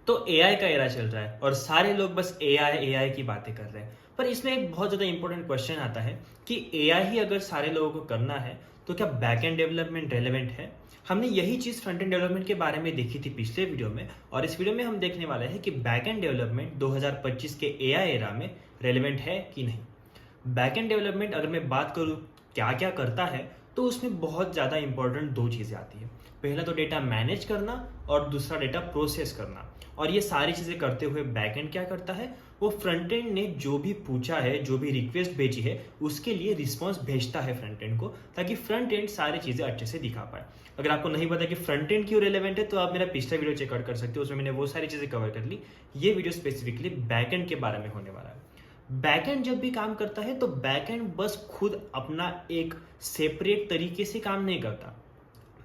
तो एआई का एरा चल रहा है और सारे लोग बस एआई एआई की बातें कर रहे हैं। पर इसमें एक बहुत ज़्यादा इंपॉर्टेंट क्वेश्चन आता है कि एआई ही अगर सारे लोगों को करना है तो क्या बैक एंड डेवलपमेंट रेलेवेंट है? हमने यही चीज़ फ्रंट एंड डेवलपमेंट के बारे में देखी थी पिछले वीडियो में, और इस वीडियो में हम देखने वाले हैं कि बैक एंड डेवलपमेंट 2025 के एआई एरा में रेलेवेंट है कि नहीं। बैक एंड डेवलपमेंट अगर मैं बात करूँ क्या क्या करता है, तो उसमें बहुत ज़्यादा इंपॉर्टेंट दो चीज़ें आती है। पहला तो डेटा मैनेज करना और दूसरा डेटा प्रोसेस करना। और ये सारी चीज़ें करते हुए बैकएंड क्या करता है, वो फ्रंट एंड ने जो भी पूछा है, जो भी रिक्वेस्ट भेजी है, उसके लिए रिस्पॉन्स भेजता है फ्रंट एंड को, ताकि फ्रंट एंड सारी चीज़ें अच्छे से दिखा पाए। अगर आपको नहीं पता कि फ्रंट एंड क्यों रेलेवेंट है, तो आप मेरा पिछला वीडियो चेकआउट कर सकते हो, उसमें मैंने वो सारी चीज़ें कवर कर ली। ये वीडियो स्पेसिफिकली बैकएंड के बारे में होने वाला है। बैकएंड जब भी काम करता है तो बैकएंड बस खुद अपना एक सेपरेट तरीके से काम नहीं करता।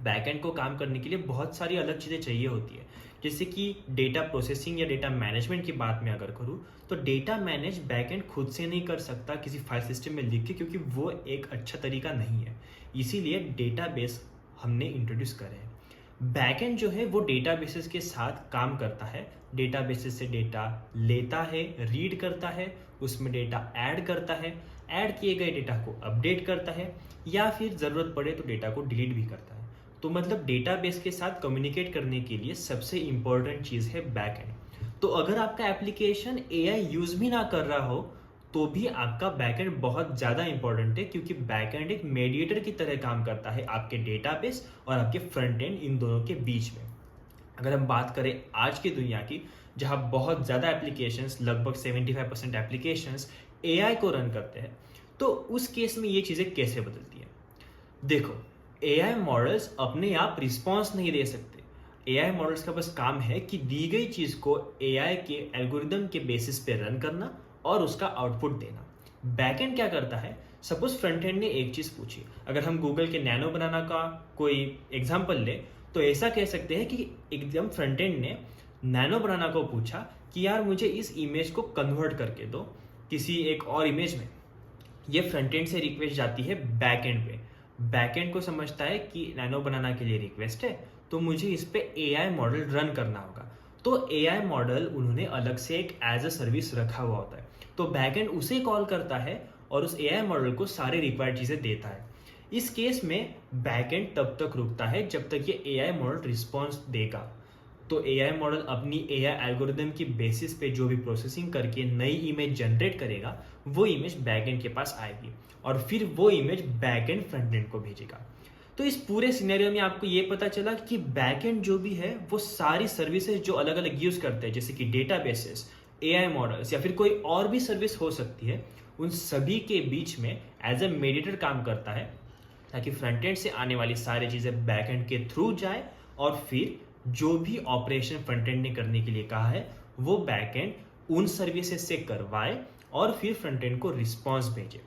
बैकएंड को काम करने के लिए बहुत सारी अलग चीज़ें चाहिए होती है। जैसे कि डेटा प्रोसेसिंग या डेटा मैनेजमेंट की बात मैं अगर करूँ, तो डेटा मैनेज बैकएंड खुद से नहीं कर सकता किसी फाइल सिस्टम में लिख के, क्योंकि वो एक अच्छा तरीका नहीं है। इसीलिए डेटाबेस हमने इंट्रोड्यूस करे हैं। बैकएंड जो है वो डेटाबेसेस के साथ काम करता है। डेटाबेसेस से डेटा लेता है, रीड करता है, उसमें डेटा ऐड करता है, ऐड किए गए डेटा को अपडेट करता है, या फिर ज़रूरत पड़े तो डेटा को डिलीट भी करता है। तो मतलब डेटाबेस के साथ कम्युनिकेट करने के लिए सबसे इम्पोर्टेंट चीज़ है बैकएंड। तो अगर आपका एप्लीकेशन एआई यूज़ भी ना कर रहा हो, तो भी आपका बैकएंड बहुत ज़्यादा इंपॉर्टेंट है, क्योंकि बैकएंड एक मेडिएटर की तरह काम करता है आपके डेटाबेस और आपके फ्रंट एंड, इन दोनों के बीच में। अगर हम बात करें आज की दुनिया की, जहाँ बहुत ज़्यादा एप्लीकेशंस, लगभग 75% एप्लीकेशंस एआई को रन करते हैं, तो उस केस में ये चीज़ें कैसे बदलती हैं? देखो, एआई मॉडल्स अपने आप रिस्पॉन्स नहीं दे सकते। एआई मॉडल्स का बस काम है कि दी गई चीज़ को एआई के एल्गोरिदम के बेसिस पे रन करना और उसका आउटपुट देना। बैकएंड क्या करता है? सपोज फ्रंट एंड ने एक चीज़ पूछी, अगर हम गूगल के नैनो बनाना का कोई एग्जाम्पल ले, तो ऐसा कह सकते हैं कि एकदम फ्रंट एंड ने नैनो बनाना को पूछा कि यार मुझे इस इमेज को कन्वर्ट करके दो किसी एक और इमेज में। ये फ्रंट एंड से रिक्वेस्ट जाती है बैकएंड पे। बैकएंड को समझता है कि नैनो बनाना के लिए रिक्वेस्ट है, तो मुझे इस पे एआई मॉडल रन करना होगा। तो एआई मॉडल उन्होंने अलग से एक एज अ सर्विस रखा हुआ होता है। तो बैकएंड उसे कॉल करता है और उस एआई मॉडल को सारी रिक्वायर्ड चीज़ें देता है। इस केस में बैकएंड तब तक रुकता है जब तक ये एआई मॉडल रिस्पॉन्स देगा। तो एआई मॉडल अपनी एआई एल्गोरिदम की बेसिस पे जो भी प्रोसेसिंग करके नई इमेज जनरेट करेगा, वो इमेज बैकएंड के पास आएगी और फिर वो इमेज बैकएंड फ्रंटएंड को भेजेगा। तो इस पूरे सिनेरियो में आपको ये पता चला कि बैकएंड जो भी है वो सारी सर्विसेज जो अलग अलग यूज करते हैं, जैसे कि डेटाबेसेस, एआई मॉडल्स या फिर कोई और भी सर्विस हो सकती है, उन सभी के बीच में एज ए मेडिएटर काम करता है, ताकि फ्रंट एंड से आने वाली सारी चीज़ें बैक एंड के थ्रू जाए और फिर जो भी ऑपरेशन फ्रंट एंड ने करने के लिए कहा है वो बैक एंड उन सर्विसेज से करवाए और फिर फ्रंट एंड को रिस्पॉन्स भेजे।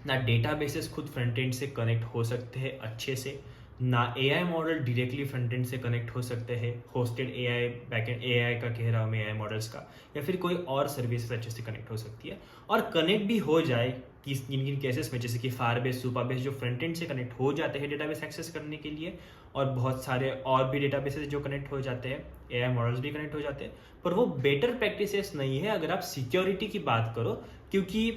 ना डेटाबेसेस खुद फ्रंट एंड से कनेक्ट हो सकते हैं अच्छे से, ना AI model directly front end से कनेक्ट हो सकते हैं, होस्टेड एआई बैकएंड एआई का कह रहा हूँ मैं, एआई मॉडल्स का, या फिर कोई और सर्विस अच्छे से कनेक्ट हो सकती है। और कनेक्ट भी हो जाए कि किन किन केसेस में, जैसे कि फायरबेस, सुपरबेस, जो फ्रंट एंड से कनेक्ट हो जाते हैं डेटाबेस एक्सेस करने के लिए, और बहुत सारे और भी डेटाबेसेस जो कनेक्ट हो जाते हैं, एआई मॉडल्स भी कनेक्ट हो जाते हैं। पर वो बेटर प्रैक्टिसेस नहीं है अगर आप सिक्योरिटी की बात करो, क्योंकि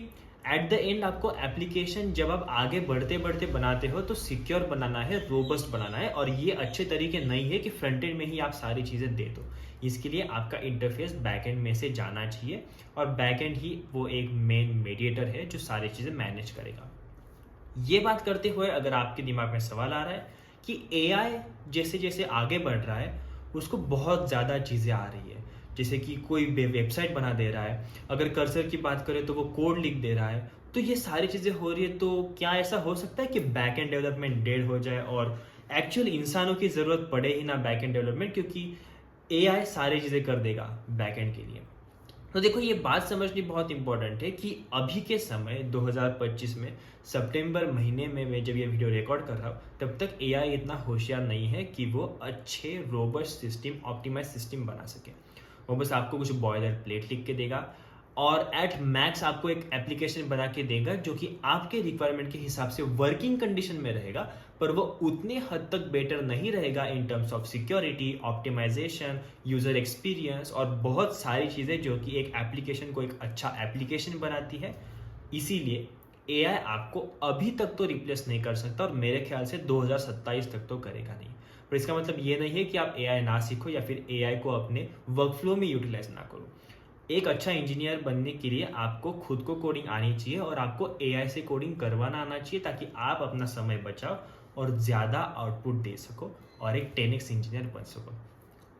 एट द एंड आपको एप्लीकेशन जब आप आगे बढ़ते बढ़ते बनाते हो तो सिक्योर बनाना है, रोबस्ट बनाना है, और ये अच्छे तरीके नहीं है कि फ्रंट एंड में ही आप सारी चीज़ें दे दो। इसके लिए आपका इंटरफेस बैक एंड में से जाना चाहिए, और बैक एंड ही वो एक मेन मेडिएटर है जो सारी चीज़ें मैनेज करेगा। ये बात करते हुए अगर आपके दिमाग में सवाल आ रहा है कि एआई जैसे जैसे आगे बढ़ रहा है उसको बहुत ज़्यादा चीज़ें आ रही है, जैसे कि कोई वेबसाइट बना दे रहा है, अगर कर्सर की बात करें तो वो कोड लिख दे रहा है, तो ये सारी चीज़ें हो रही है, तो क्या ऐसा हो सकता है कि बैक एंड डेवलपमेंट डेड हो जाए और एक्चुअल इंसानों की ज़रूरत पड़े ही ना बैक एंड डेवलपमेंट, क्योंकि एआई सारी चीज़ें कर देगा बैक एंड के लिए? तो देखो, ये बात समझनी बहुत इंपॉर्टेंट है कि अभी के समय 2025 में सितंबर महीने में मैं जब ये वीडियो रिकॉर्ड कर रहा हूँ, तब तक एआई इतना होशियार नहीं है कि वो अच्छे रोबस्ट सिस्टम, ऑप्टिमाइज सिस्टम बना सके। वो बस आपको कुछ बॉयलर प्लेट लिख के देगा, और एट मैक्स आपको एक एप्लीकेशन बना के देगा जो कि आपके रिक्वायरमेंट के हिसाब से वर्किंग कंडीशन में रहेगा, पर वो उतने हद तक बेटर नहीं रहेगा in terms of security, optimisation, user experience और बहुत सारी चीज़ें जो कि एक एप्लीकेशन को एक अच्छा एप्लीकेशन बनाती है। इसीलिए एआई आपको अभी तक तो रिप्लेस नहीं कर सकता और मेरे ख्याल से 2027 तक तो करेगा नहीं। पर इसका मतलब ये नहीं है कि आप एआई ना सीखो या फिर एआई को अपने वर्कफ्लो में यूटिलाइज ना करो। एक अच्छा इंजीनियर बनने के लिए आपको खुद को कोडिंग आनी चाहिए और आपको एआई से कोडिंग करवाना आना चाहिए, ताकि आप अपना समय बचाओ और ज़्यादा आउटपुट दे सको और एक 10x इंजीनियर बन सको।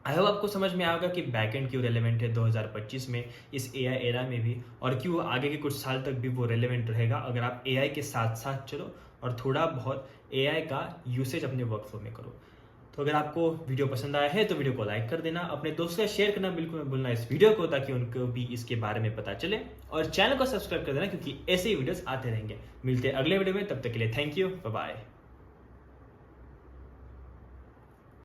आई होप आपको समझ में आएगा कि बैकएंड क्यों रेलेवेंट है 2025 में, इस एआई एरा में भी, और क्यों आगे के कुछ साल तक भी वो रेलेवेंट रहेगा अगर आप एआई के साथ साथ चलो और थोड़ा बहुत एआई का यूसेज अपने वर्कफ्लो में करो। तो अगर आपको वीडियो पसंद आया है तो वीडियो को लाइक कर देना, अपने दोस्तों से शेयर करना बिल्कुल मत भूलना इस वीडियो को, ताकि उनको भी इसके बारे में पता चले, और चैनल को सब्सक्राइब कर देना क्योंकि ऐसे ही वीडियोस आते रहेंगे। मिलते हैं अगले वीडियो में, तब तक के लिए थैंक यू, बाय बाय।